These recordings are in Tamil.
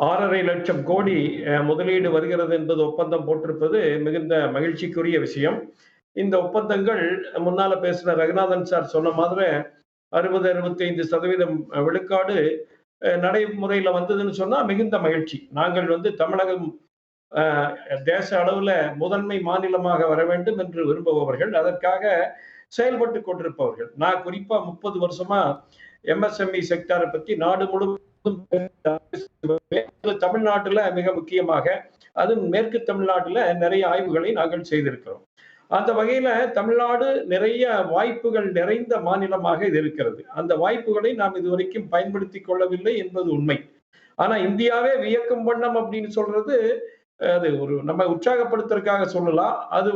6,50,000 கோடி முதலீடு வருகிறது என்பது ஒப்பந்தம் போட்டிருப்பது மிகுந்த மகிழ்ச்சிக்குரிய விஷயம். இந்த ஒப்பந்தங்கள் முன்னால பேசின ரகுநாதன் சார் சொன்ன மாதிரி 60-65% விழுக்காடு நடைமுறையில வந்ததுன்னு சொன்னா மிகுந்த மகிழ்ச்சி. நாங்கள் தமிழகம் தேச அளவுல முதன்மை மாநிலமாக வர வேண்டும் என்று விரும்புபவர்கள், அதற்காக செயல்பட்டுக் கொண்டிருப்பவர்கள். நான் குறிப்பா 30 வருஷமா எம்எஸ்எம்இ செக்டாரை பத்தி நாடு முழுவதும் தமிழ்நாட்டுல மிக முக்கியமாக, அதுவும் மேற்கு தமிழ்நாட்டுல நிறைய ஆய்வுகளை நாங்கள் செய்திருக்கிறோம். அந்த வகையில தமிழ்நாடு நிறைய வாய்ப்புகள் நிறைந்த மாநிலமாக இது இருக்கிறது. அந்த வாய்ப்புகளை நாம் இதுவரைக்கும் பயன்படுத்திக் கொள்ளவில்லை என்பது உண்மை. ஆனா இந்தியாவே வியக்கும் வண்ணம் அப்படின்னு சொல்றது, அது ஒரு நம்ம உற்சாகப்படுத்துறதுக்காக சொல்லலாம். அது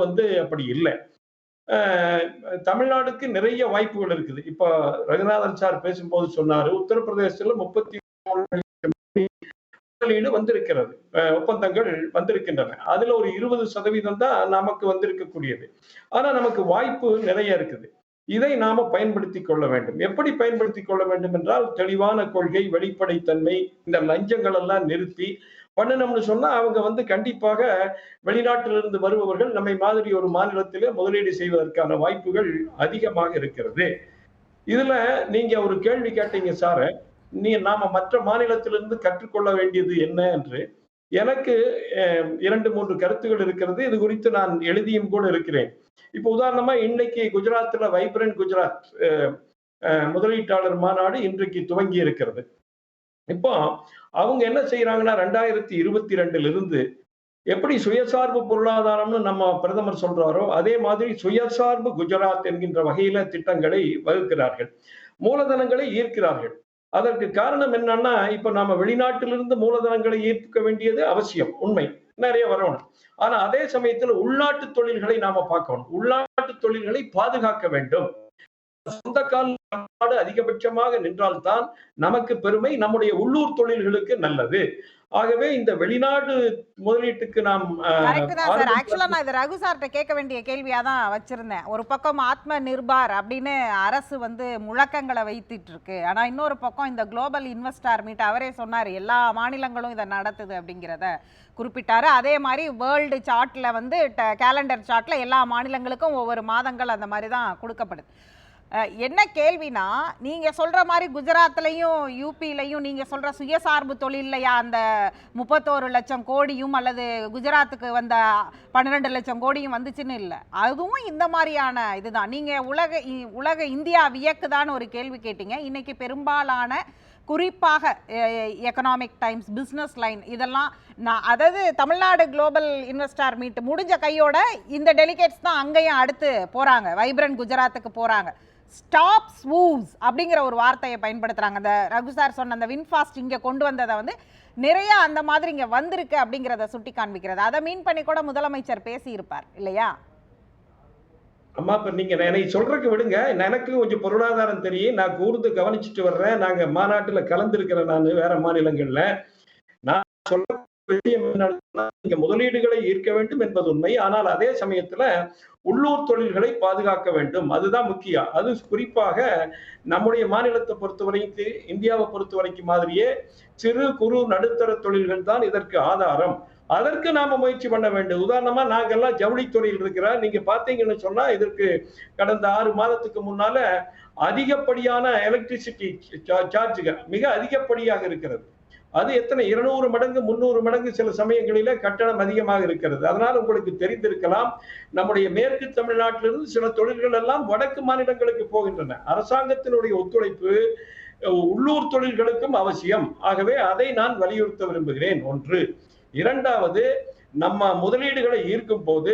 அப்படி இல்லை. தமிழ்நாடுக்கு நிறைய வாய்ப்புகள் இருக்குது. இப்ப ரகுநாதன் சார் பேசும்போது சொன்னாரு, உத்தரப்பிரதேசத்துல 33 முதலீடு வந்திருக்கிறது, ஒப்பந்தங்கள் வந்திருக்கின்றன. அதுல ஒரு 20% தான் நமக்கு வந்திருக்கக்கூடியது. ஆனா நமக்கு வாய்ப்பு நிறைய இருக்குது. இதை நாம பயன்படுத்திக் கொள்ள வேண்டும். எப்படி பயன்படுத்திக் கொள்ள வேண்டும் என்றால், தெளிவான கொள்கை, வெளிப்படைத்தன்மை, இந்த லஞ்சங்கள் எல்லாம் நிறுத்தி பண்ணணும்னு சொன்னா அவங்க கண்டிப்பாக வெளிநாட்டிலிருந்து வருபவர்கள் நம்மை மாதிரி ஒரு மாநிலத்திலே முதலீடு செய்வதற்கான வாய்ப்புகள் அதிகமாக இருக்கிறது. இதுல நீங்க ஒரு கேள்வி கேட்டீங்க சார், நாம மற்ற மாநிலத்திலிருந்து கற்றுக்கொள்ள வேண்டியது என்ன என்று. எனக்கு 2-3 கருத்துகள் இருக்கிறது. இது குறித்து நான் எழுதியும் கூட இருக்கிறேன். இப்ப உதாரணமா இன்னைக்கு குஜராத்ல வைப்ரண்ட் குஜராத் முதலீட்டாளர் மாநாடு இன்றைக்கு துவங்கி இருக்கிறது. இப்போ அவங்க என்ன செய்யறாங்கன்னா, 2022 இருந்து எப்படி சுயசார்பு பொருளாதாரம்னு நம்ம பிரதமர் சொல்றாரோ, அதே மாதிரி சுயசார்பு குஜராத் என்கின்ற வகையில திட்டங்களை வகுக்கிறார்கள், மூலதனங்களை ஈர்க்கிறார்கள். அதற்கு காரணம் என்னன்னா, இப்ப நாம வெளிநாட்டிலிருந்து மூலதனங்களை ஈர்க்க வேண்டியது அவசியம், உண்மை, நிறைய வரணும். ஆனா அதே சமயத்துல உள்நாட்டு தொழில்களை நாம பார்க்கணும். உள்நாட்டு தொழில்களை பாதுகாக்க வேண்டும். சொந்த கால் நாடு அதிகபட்சமாக நின்றால்தான் நமக்கு பெருமை, நம்முடைய உள்ளூர் தொழில்களுக்கு நல்லது. ஆகவே இந்த வெளிநாடு முதலீட்டுக்கு நாம் ஆக்சுவலா நான் ரகு சார்ட்ட கேட்க வேண்டிய கேள்வியா தான் வச்சிருந்தேன். ஒரு பக்கம் ஆத்ம நிர்பார் அப்படின்னு அரசு முழக்கங்களை வைத்துட்டு இருக்கு. ஆனா இன்னொரு பக்கம் இந்த குளோபல் இன்வெஸ்டார் மீட் அவரே சொன்னாரு, எல்லா மாநிலங்களும் இதை நடத்துது அப்படிங்கிறத குறிப்பிட்டாரு. அதே மாதிரி வேர்ல்டு சார்ட்ல கேலண்டர் சார்ட்ல எல்லா மாநிலங்களுக்கும் ஒவ்வொரு மாதங்கள் அந்த மாதிரி தான் கொடுக்கப்படுது. என்ன கேள்வினா, நீங்க சொல்ற மாதிரி குஜராத்லையும் யூபிலையும் நீங்க சொல்ற சுயசார்பு தொழிலையா அந்த 31 லட்சம் கோடியும் அல்லது குஜராத்துக்கு வந்த 12 லட்சம் கோடியும் வந்துச்சுன்னு இல்லை. அதுவும் இந்த மாதிரியான இதுதான். நீங்க உலக இந்தியா வியக்குதான்னு ஒரு கேள்வி கேட்டீங்க. இன்னைக்கு பெரும்பாலான குறிப்பாக எக்கனாமிக் டைம்ஸ், பிஸ்னஸ் லைன், இதெல்லாம் அதாவது தமிழ்நாடு குளோபல் இன்வெஸ்டார் மீட் முடிஞ்ச கையோட இந்த டெலிகேட்ஸ் தான் அங்கேயும் அடுத்து போறாங்க, வைப்ரண்ட் குஜராத்துக்கு போறாங்க. ஸ்டாப் ஸ்வூவ்ஸ் அப்படிங்கிற ஒரு வார்த்தையை பயன்படுத்துறாங்க. அந்த ரகு சார் சொன்ன அந்த வின்ஃபாஸ்ட் இங்க கொண்டு வந்ததை நிறைய அந்த மாதிரி இங்க வந்திருக்கு அப்படிங்கிறத சுட்டி காண்பிக்கிறது. அதை மீன் பண்ணி கூட முதலமைச்சர் பேசி இருப்பார் இல்லையா? அம்மா, இப்ப நீங்க என்னை சொல்றதுக்கு விடுங்க. எனக்கு கொஞ்சம் பொருளாதாரம் தெரியும், நான் கூர்ந்து கவனிச்சுட்டு வர்றேன். நாங்க மாநாட்டுல கலந்துருக்கிறேன், நான் வேற மாநிலங்கள்ல. நான் சொல்ல விஷயம் என்னன்னா, நீங்க முதலீடுகளை ஈர்க்க வேண்டும் என்பது உண்மை. ஆனால் அதே சமயத்துல உள்ளூர் தொழில்களை பாதுகாக்க வேண்டும், அதுதான் முக்கியம். அது குறிப்பாக நம்முடைய மாநிலத்தை பொறுத்தவரைக்கும், இந்தியாவை பொறுத்தவரைக்கும் மாதிரியே சிறு குறு நடுத்தர தொழில்கள் தான் இதற்கு ஆதாரம். அதற்கு நாம முயற்சி பண்ண வேண்டும். உதாரணமா நாங்கெல்லாம் ஜவுளி தொழில் இருக்கிற, நீங்க பாத்தீங்கன்னு சொன்னா இதற்கு கடந்த 6 மாதத்துக்கு முன்னால அதிகப்படியான எலக்ட்ரிசிட்டி சார்ஜுகள் மிக அதிகப்படியாக இருக்கிறது. அது எத்தனை 200 மடங்கு 300 மடங்கு சில சமயங்களில கட்டணம் அதிகமாக இருக்கிறது. அதனால உங்களுக்கு தெரிந்திருக்கலாம், நம்முடைய மேற்கு தமிழ்நாட்டிலிருந்து சில தொழில்கள் எல்லாம் வடக்கு மாநிலங்களுக்கு போகின்றன. அரசாங்கத்தினுடைய ஒத்துழைப்பு உள்ளூர் தொழில்களுக்கும் அவசியம். ஆகவே அதை நான் வலியுறுத்த விரும்புகிறேன். ஒன்று. இரண்டாவது, நம்ம முதலீடுகளை ஈர்க்கும் போது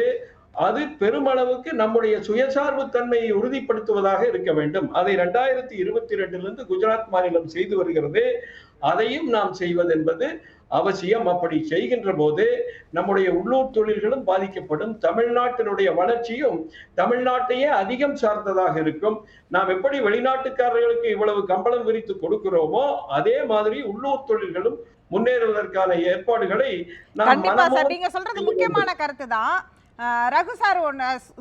அது பெருமளவுக்கு நம்முடைய சுயசார்பு தன்மையை உறுதிப்படுத்துவதாக இருக்க வேண்டும். அதை 2022 குஜராத் மாநிலம் செய்து வருகிறது. அதையும் நாம் செய்வது என்பது அவசியம். அப்படி செய்கின்ற போது நம்முடைய உள்ளூர் தொழில்களும் பாதிக்கப்படும், தமிழ்நாட்டினுடைய வளர்ச்சியும் தமிழ்நாட்டையே அதிகம் சார்ந்ததாக இருக்கும். நாம் எப்படி வெளிநாட்டுக்காரர்களுக்கு இவ்வளவு கம்பளம் விரித்து கொடுக்கிறோமோ அதே மாதிரி உள்ளூர் தொழில்களும் முன்னேறுவதற்கான ஏற்பாடுகளை நீங்க சொல்றது முக்கியமான கருத்து தான். ரகு சார்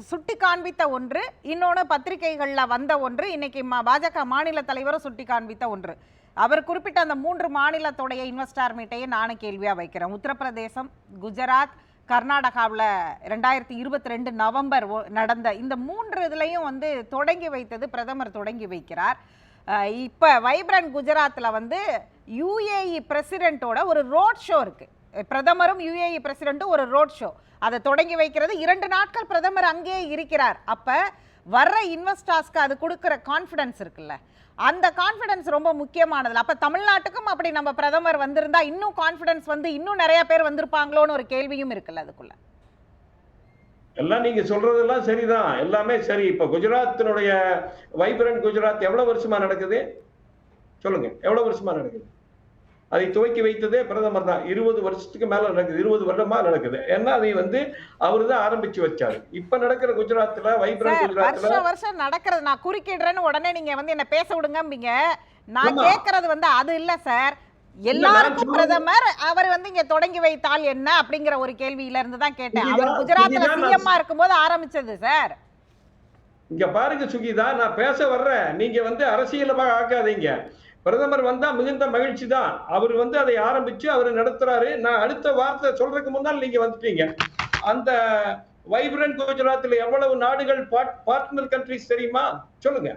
சுட்டி காண்பித்த ஒன்று, இன்னொன்று பத்திரிகைகள்ல வந்த ஒன்று, இன்னைக்கு பாஜக மாநில தலைவரும் சுட்டி காண்பித்த ஒன்று. அவர் குறிப்பிட்ட அந்த 3 மாநிலத்துடைய இன்வெஸ்டார் மீட்டையே நானும் கேள்வியா வைக்கிறேன். உத்தரப்பிரதேசம், குஜராத், கர்நாடகாவில் 2022 நவம்பர் நடந்த இந்த 3 இதுலையும் வந்து தொடங்கி வைத்தது பிரதமர் தொடங்கி வைக்கிறார். இப்போ வைப்ரண்ட் குஜராத்தில் வந்து யுஏஇ பிரசிடென்ட்டோட ஒரு ரோட் ஷோ இருக்கு. பிரதமரும் யுஏஇ பிரசிடென்ட்டும் ஒரு ரோட் ஷோ அதை தொடங்கி வைக்கிறது. 2 நாட்கள் பிரதமர் அங்கேயே இருக்கிறார். அப்போ வர்ற இன்வெஸ்டர்ஸ்க்கு அது கொடுக்குற கான்ஃபிடன்ஸ் இருக்குல்ல, அந்த கான்ஃபிடன்ஸ் ரொம்ப முக்கியமானது. அப்ப தமிழ்நாட்டுக்கும் அப்படி நம்ம பிரதமர் வந்திருந்தா இன்னும் கான்ஃபிடன்ஸ் வந்து இன்னும் நிறைய பேர் வந்திருப்பாங்களோன்னு ஒரு கேள்வியும் இருக்குல்ல அதுக்குள்ள. எல்லாம் நீங்க சொல்றதெல்லாம் சரிதான், எல்லாமே சரி. இப்ப குஜராத்தினுடைய வைப்ரண்ட் குஜராத் எவ்வளவு வருஷமா நடக்குது சொல்லுங்க, எவ்வளவு வருஷமா நடக்குது? அதை துவக்கி வைத்ததே பிரதமர் தான். 20 வருஷத்துக்கு மேல நடக்குது, 20 வருடமா நடக்குது. ஏன்னா அதை வந்து அவரு தான் ஆரம்பிச்சு வச்சாரு. இப்ப நடக்கிற குஜராத்ல வைப்ரண்ட் குஜராத்ல வருஷம் நடக்கிறது. நான் குறுக்கிடுறேன்னு உடனே நீங்க வந்து என்ன பேச விடுங்கம்பீங்க. நான் கேட்கறது வந்து அது இல்ல சார், எல்லாருக்கும் பிரதமர் அவர் வந்து இங்க தொடங்கி வைத்தால் என்ன அப்படிங்கிற ஒரு கேள்வியில இருந்து தான் கேட்டேன். அவர் குஜராத்ல சிஎம்மா இருக்கும்போது ஆரம்பிச்சது சார். இங்க பாருங்க சுகிதா, நான் பேச வர்றேன், நீங்க வந்து அரசியலமாக ஆக்காதீங்க. பிரதமர் வந்தா மிகுந்த மகிழ்ச்சி தான். அவர் வந்து அதை ஆரம்பிச்சு அவர் நடத்துறாரு. நான் அடுத்த வார்த்தை சொல்றதுக்கு முன்னால் நீங்க வந்துட்டீங்க. அந்த வைப்ரண்ட் குஜராத்ல எவ்வளவு நாடுகள் பார்ட்னர் கண்ட்ரிஸ் தெரியுமா சொல்லுங்க?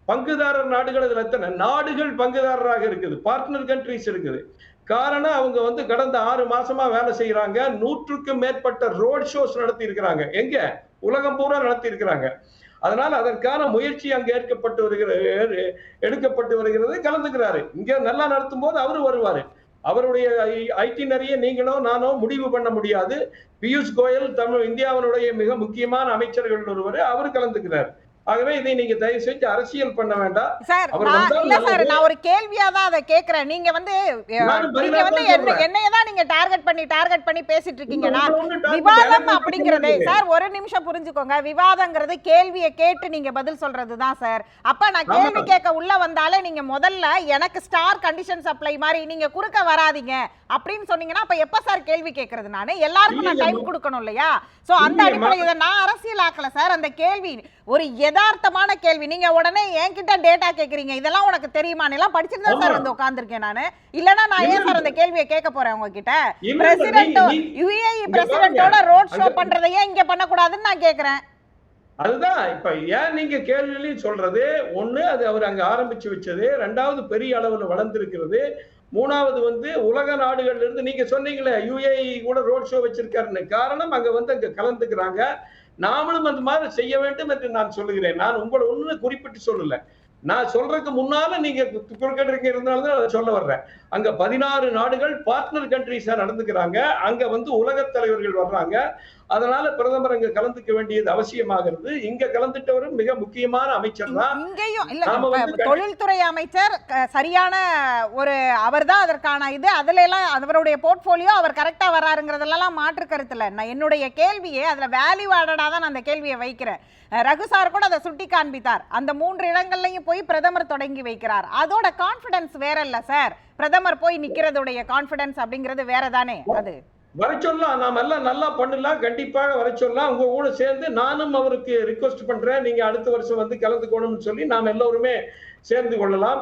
பங்குதாரர் நாடுகள் அதுல எத்தனை நாடுகள் பங்குதாரராக இருக்குது, பார்ட்னர் கண்ட்ரிஸ் இருக்குது. காரணம் அவங்க வந்து கடந்த 6 மாசமா வேலை செய்யறாங்க. 100க்கும் மேற்பட்ட ரோட் ஷோஸ் நடத்தி இருக்கிறாங்க. எங்க? உலகம் பூரா நடத்தி இருக்கிறாங்க. அதனால அதற்கான முயற்சி அங்க எடுக்கப்பட்டு வருகிறது. கலந்துக்கிறாரு. இங்க நல்லா நடத்தும் போது அவரு வருவாரு. அவருடைய ஐட்டினரியை நீங்களோ நானோ முடிவு பண்ண முடியாது. பியூஷ் கோயல் இந்தியாவினுடைய மிக முக்கியமான அமைச்சர்கள் ஒருவர், அவரு கலந்துக்கிறார். ஆகவே இதை நீங்க தயவு செஞ்சு அரசியல் பண்ண வேண்டாம் சார். இல்ல சார், நான் ஒரு கேள்வியா தான் அதை கேக்குறேன். நீங்க வந்து என்னைய தான் நீங்க டார்கெட் பண்ணி பேசிட்டு இருக்கீங்க. விவாதம் அப்படிங்கறதே சார், ஒரு நிமிஷம் புரிஞ்சுக்கோங்க. விவாதங்கிறது கேள்வியை கேட்டு நீங்க பதில் சொல்றதுதான் சார். அப்ப நான் கேள்வி கேட்க உள்ள வந்தாலே நீங்க முதல்ல எனக்கு ஸ்டார் கண்டிஷன் சப்ளை மாதிரி நீங்க குறுக்க வராதீங்க அப்படின்னு சொன்னீங்கன்னா அப்ப எப்ப சார் கேள்வி கேட்கறது? நானு எல்லாருக்கும் நான் டைம் கொடுக்கணும் இல்லையா? சோ அந்த அடிப்படையில் இதை நான் அரசியல் ஆக்கல சார். அந்த கேள்வி ஒரு யதார்த்தமான கேள்வி. நீங்க உடனே என்கிட்ட டேட்டா கேக்குறீங்க, இதெல்லாம் உனக்கு தெரியுமா? எல்லாம் படிச்சுட்டு தான் சார் வந்து உட்கார்ந்துருக்கேன் நானு. இல்லனா நான் ஏன் சார் அந்த கேள்வியை கேட்க போறேன் உங்ககிட்ட? பிரசிடென்ட் யுஏஇ பிரசிடென்ட்டோட ரோட் ஷோ பண்றதையே இங்க பண்ணக்கூடாதுன்னு நான் கேக்குறேன். அதுதான் இப்ப ஏன் நீங்க கேள்வியிலையும் சொல்றது. ஒண்ணு, அது அவர் அங்க ஆரம்பிச்சு வச்சது. 2வது, பெரிய அளவுல வளர்ந்திருக்கிறது. 3வது வந்து உலக நாடுகள்ல இருந்து நீங்க சொன்னீங்களே யுஏஇ கூட ரோட் ஷோ வச்சிருக்காருன்னு. காரணம் அங்க வந்து அங்க கலந்துக்கிறாங்க. நாமளும் அந்த மாதிரி செய்ய வேண்டும் என்று நான் சொல்லுகிறேன். நான் உங்களை ஒண்ணு குறிப்பிட்டு சொல்லல. நான் சொல்றதுக்கு முன்னால நீங்க குறுக்கிட்டு இருந்தாலும் அதை சொல்ல வர்றேன். அங்க 16 நாடுகள் பார்ட்னர் கண்ட்ரிஸா நடந்துக்கிறாங்க. அங்க வந்து உலக தலைவர்கள் வர்றாங்க. அதனால பிரதமர் அங்க கலந்துக்க வேண்டியது அவசியமாகிறது. இங்க கலந்துட்டவரும் மிக முக்கியமான அமைச்சர் தான். இங்கேயும் இல்ல, தொழில்துறை அமைச்சர் சரியான ஒரு அவர் தான் அதற்கான இது. அதுல எல்லாம் அவருடைய போர்ட்போலியோ அவர் கரெக்டா வராருங்கிறதெல்லாம் மாற்று கருத்து இல்ல. நான் என்னுடைய கேள்வியே அதுல வேல்யூ ஆடடா தான் நான் அந்த கேள்வியை வைக்கிறேன். ரகு சார் கூட அதை சுட்டி காண்பித்தார். அந்த 3 இடங்கள்லையும் போய் பிரதமர் தொடங்கி வைக்கிறார். அதோட கான்பிடன்ஸ் வேற இல்ல சார். பிரதமர் போய் நிக்கிறதுடைய கான்பிடன்ஸ் அப்படிங்கிறது வேற தானே. அது வர சொல்லலாம், நாம எல்லாம் நல்லா பண்ணலாம், கண்டிப்பாக வர சொல்லலாம். உங்க கூட சேர்ந்து நானும் அவருக்கு ரிக்வெஸ்ட் பண்றேன், நீங்க அடுத்த வருஷம் வந்து கலந்துக்கணும்னு சொல்லி நாம் எல்லோருமே சேர்ந்து கொள்ளலாம்.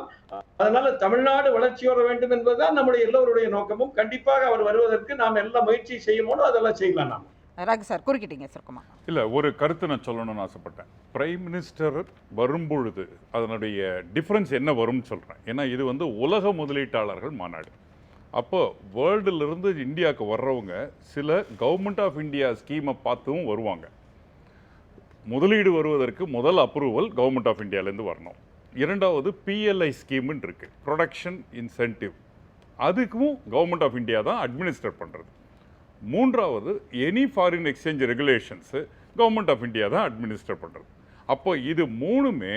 அதனால தமிழ்நாடு வளர்ச்சி வர வேண்டும் என்பதுதான் நம்முடைய எல்லோருடைய நோக்கமும். கண்டிப்பாக அவர் வருவதற்கு நாம் எல்லா முயற்சி செய்யணும், அதெல்லாம் செய்யலாம். நாம் ரகு சார் குறுக்கிட்டீங்க சுருக்கமா. இல்லை, ஒரு கருத்து நான் சொல்லணும்னு ஆசைப்பட்டேன். பிரைம் மினிஸ்டர் வரும்பொழுது அதனுடைய டிஃப்ரென்ஸ் என்ன வரும்னு சொல்கிறேன். ஏன்னா இது வந்து உலக முதலீட்டாளர்கள் மாநாடு. அப்போ வேர்ல்டுலேருந்து இந்தியாவுக்கு வர்றவங்க சில கவர்மெண்ட் ஆஃப் இந்தியா ஸ்கீமை பார்த்தும் வருவாங்க. முதலீடு வருவதற்கு முதல் அப்ரூவல் கவர்மெண்ட் ஆஃப் இந்தியாவிலேருந்து வரணும். 2வது PLI ஸ்கீமுன்னு இருக்குது, ப்ரொடக்ஷன் இன்சென்டிவ். அதுக்கும் கவர்மெண்ட் ஆஃப் இந்தியா தான் அட்மினிஸ்டர் பண்ணுறது. 3வது any foreign exchange regulations government of India தான் அட்மினிஸ்டர் பண்ணுறது. அப்போ இது 3மே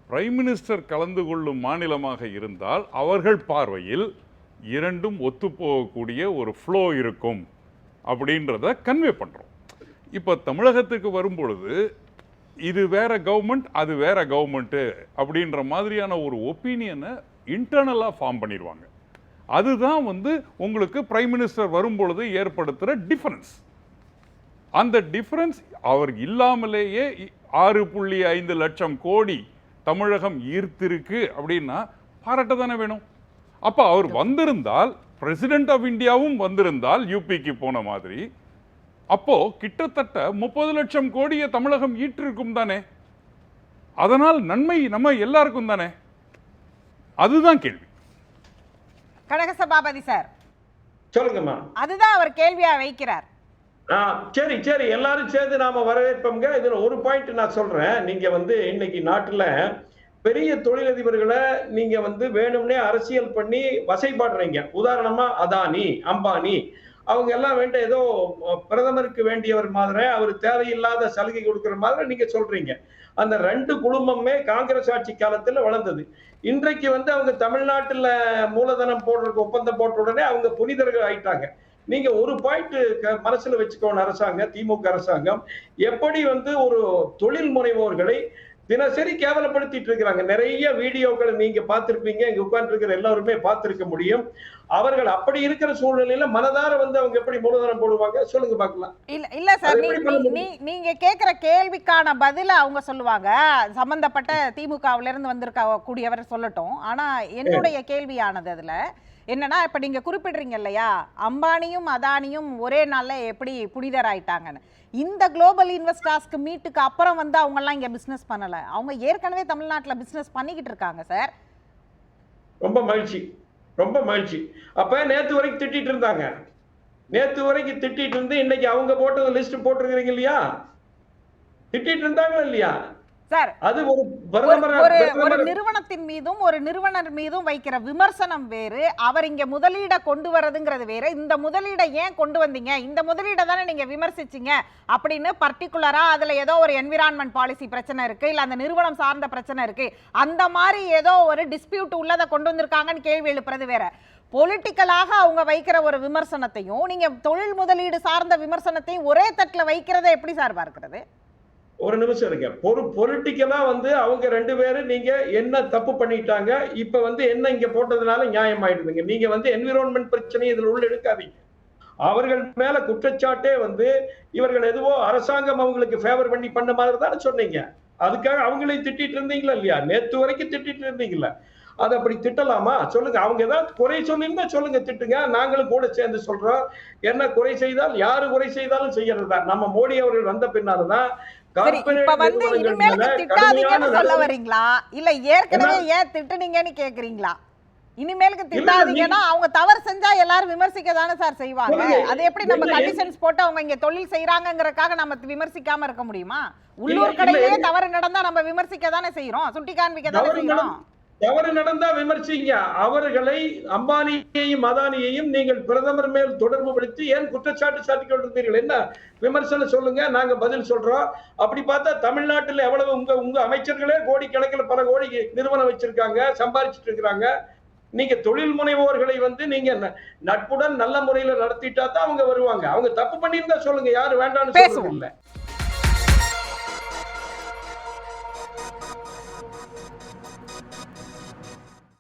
பிரைம் மினிஸ்டர் கலந்து கொள்ளும் மாநிலமாக இருந்தால் அவர்கள் பார்வையில் 2ம் ஒத்துப்போகக்கூடிய ஒரு ஃப்ளோ இருக்கும் அப்படின்றத கன்வே பண்ணுறோம். இப்போ தமிழகத்துக்கு வரும்பொழுது இது வேற கவர்மெண்ட், அது வேற கவர்மெண்ட்டு அப்படின்ற மாதிரியான ஒரு ஒப்பீனியனை இன்டர்னலாக ஃபார்ம் பண்ணிடுவாங்க. அதுதான் வந்து உங்களுக்கு பிரைம் மினிஸ்டர் வரும்பொழுது ஏற்படுத்துகிற டிஃபரன்ஸ். அந்த டிஃபரன்ஸ் அவர் இல்லாமலேயே 6.5 லட்சம் கோடி தமிழகம் ஈர்த்திருக்கு அப்படின்னா பாராட்ட தானே வேணும். அப்ப அவர் வந்திருந்தால், பிரசிடென்ட் ஆஃப் இந்தியாவும் வந்திருந்தால் யூபிக்கு போன மாதிரி, அப்போ கிட்டத்தட்ட 30 லட்சம் கோடியை தமிழகம் ஈட்டிருக்கும் தானே. அதனால் நன்மை நம்ம எல்லாருக்கும் தானே. அதுதான் கேள்வி. கனக சபாபதி சார் சொல்லுங்கம்மா. அதுதான் அவர் கேள்வியா வைக்கிறார். சரி சரி, எல்லாரும் சேர்ந்து நாம வரவேற்போங்க. இதுல ஒரு பாயிண்ட் நான் சொல்றேன். நீங்க வந்து இன்னைக்கு நாட்டுல பெரிய தொழிலதிபர்களை நீங்க வந்து வேணும்னே அரசியல் பண்ணி வசைபாடுறீங்க. உதாரணமா அதானி, அம்பானி, அவங்க எல்லாம் வேண்ட ஏதோ பிரதமருக்கு வேண்டியவர் மாதிரி, அவர் தேவையில்லாத சலுகை கொடுக்கிற மாதிரி நீங்க சொல்றீங்க. அந்த 2 குழுமமே காங்கிரஸ் ஆட்சி காலத்துல வளர்ந்தது. இன்றைக்கு வந்து அவங்க தமிழ்நாட்டுல மூலதனம் போடுறதுக்கு ஒப்பந்தம் போட்ட உடனே அவங்க புனிதர்கள் ஆயிட்டாங்க. நீங்க ஒரு பாயிண்ட் மனசுல வச்சுக்கோணும். அரசாங்கம், திமுக அரசாங்கம் எப்படி வந்து ஒரு தொழில் முனைவோர்களை தினசரி கேவலப்படுத்திட்டு இருக்கிறாங்க. நிறைய வீடியோக்களை நீங்க பார்த்திருப்பீங்க, இங்க உட்கார்ந்து இருக்கிற எல்லாருமே பார்த்திருக்க முடியும். அவர்கள் அப்படி இருக்கிற சூழ்நிலையில மனதார வந்து அவங்க எப்படி மூலதனம் போடுவாங்க சொல்லுங்க பார்க்கலாம். இல்ல சார், நீங்க கேக்குற கேள்விக்கான பதில அவங்க சொல்லுவாங்க. சம்பந்தப்பட்ட திமுகவில இருந்து வந்திருக்க கூடியவர் சொல்லட்டும். ஆனா என்னுடைய கேள்வியானது அதுல என்னன்னா, இப்ப நீங்க குறிப்பிடுறீங்க இல்லையா, அம்பானியும் அதானியும் ஒரே நாள்ல எப்படி புனிதராயிட்டாங்கன்னு. இந்த குளோபல் இன்வெஸ்டர்ஸ்க்கு மீட்டுக்கு அப்புறம் வந்து அவங்க எல்லாம் இங்க பிசினஸ் பண்ணல. அவங்க ஏற்கனவே தமிழ்நாட்டுல பிசினஸ் பண்ணிக்கிட்டு இருக்காங்க சார். ரொம்ப மகிழ்ச்சி, ரொம்ப மகிழ்ச்சி. அப்ப நேத்து வரைக்கும் திட்டிட்டு இருந்தாங்க. நேத்து வரைக்கும் திட்டிட்டு இருந்து இன்னைக்கு அவங்க போட்டது லிஸ்ட் போட்டிருக்கிறீங்க இல்லையா, திட்டிட்டு இருந்தாங்களா இல்லையா சார்? அது ஒரு நிறுவனத்தின் மீதும் ஒரு நிறுவனர் மீதும் வைக்கிற விமர்சனம் வேறு, அவர் இங்க முதலீட கொண்டு வரதுங்கிறது வேறு. இந்த முதலீடை ஏன் கொண்டு வந்தீங்க, இந்த முதலீடை தானே நீங்க விமர்சிச்சீங்க அப்படின்னு பர்டிகுலரா அதுல ஏதோ ஒரு என்விரான்மெண்ட் பாலிசி பிரச்சனை இருக்கு, இல்ல அந்த நிறுவனம் சார்ந்த பிரச்சனை இருக்கு, அந்த மாதிரி ஏதோ ஒரு டிஸ்பியூட் உள்ளதை கொண்டு வந்திருக்காங்கன்னு கேள்வி எழுப்புறது வேற. பொலிட்டிக்கலாக அவங்க வைக்கிற ஒரு விமர்சனத்தையும் நீங்க தொழில் முதலீடு சார்ந்த விமர்சனத்தையும் ஒரே தட்டுல வைக்கிறத எப்படி சார் பார்க்கிறது? ஒரு நிமிஷம் இருங்க. பொலிட்டிக்கலா வந்து அவங்க 2 பேரும் நீங்க என்ன தப்பு பண்ணிட்டாங்க, இப்ப வந்து என்ன இங்க போட்டதுனால நியாயம் ஆயிடுதுங்க. நீங்க வந்து என்விரான்மெண்ட் பிரச்சனை இதுல உள்ள எடுக்காதீங்க. அவர்கள் மேல குற்றச்சாட்டே வந்து இவர்கள் எதுவோ அரசாங்கம் அவங்களுக்கு ஃபேவர் பண்ணி பண்ண மாதிரி தானே சொன்னீங்க. அதுக்காக அவங்களையும் திட்டிட்டு இருந்தீங்களா இல்லையா? நேத்து வரைக்கும் திட்டிட்டு இருந்தீங்களா? அது அப்படி திட்டலாமா சொல்லுங்க. அவங்க ஏதாவது குறை சொல்லியிருந்தா சொல்லுங்க, திட்டுங்க. நாங்களும் கூட சேர்ந்து சொல்றோம். என்ன குறை செய்தால், யாரு குறை செய்தாலும் செய்யறதா. நம்ம மோடி அவர்கள் வந்த பின்னால்தான் இப்ப வந்து இனிமேலுக்கு திட்டாதீங்கன்னு சொல்ல வரீங்களா, இல்ல ஏற்கனவே ஏன் திட்டுனீங்கன்னு கேக்குறீங்களா? இனிமேலுக்கு திட்டாதீங்கன்னா அவங்க தவறு செஞ்சா எல்லாரும் விமர்சிக்க தானே சார் செய்வாங்க. அது எப்படி நம்ம கண்டிஷன்ஸ் போட்டு அவங்க இங்க தொழில் செய்யறாங்கங்கறதுக்காக நம்ம விமர்சிக்காம இருக்க முடியுமா? உள்ளூர் கடையிலேயே தவறு நடந்தா நம்ம விமர்சிக்க தானே செய்யறோம், சுட்டி காண்பிக்க தானே செய்யறோம். தவறு நடந்தா விமர்சிங்க. அவர்களை, அம்பானியையும் அதானியையும் நீங்கள் பிரதமர் மேல் தொடர்பு படுத்தி ஏன் குற்றச்சாட்டு சாட்டி கொண்டிருந்தீர்கள்? என்ன விமர்சனம் சொல்லுங்க, நாங்க பதில் சொல்றோம். அப்படி பார்த்தா தமிழ்நாட்டில் எவ்வளவு உங்க அமைச்சர்களே கோடிக்கணக்கில் பல கோடி நிறுவனம் வச்சிருக்காங்க, சம்பாதிச்சுட்டு இருக்கிறாங்க. நீங்க தொழில் முனைவோர்களை வந்து நீங்க நட்புடன் நல்ல முறையில நடத்திட்டா தான் அவங்க வருவாங்க. அவங்க தப்பு பண்ணியிருந்தா சொல்லுங்க, யாரு வேண்டாம்னு சொல்றது இல்லை.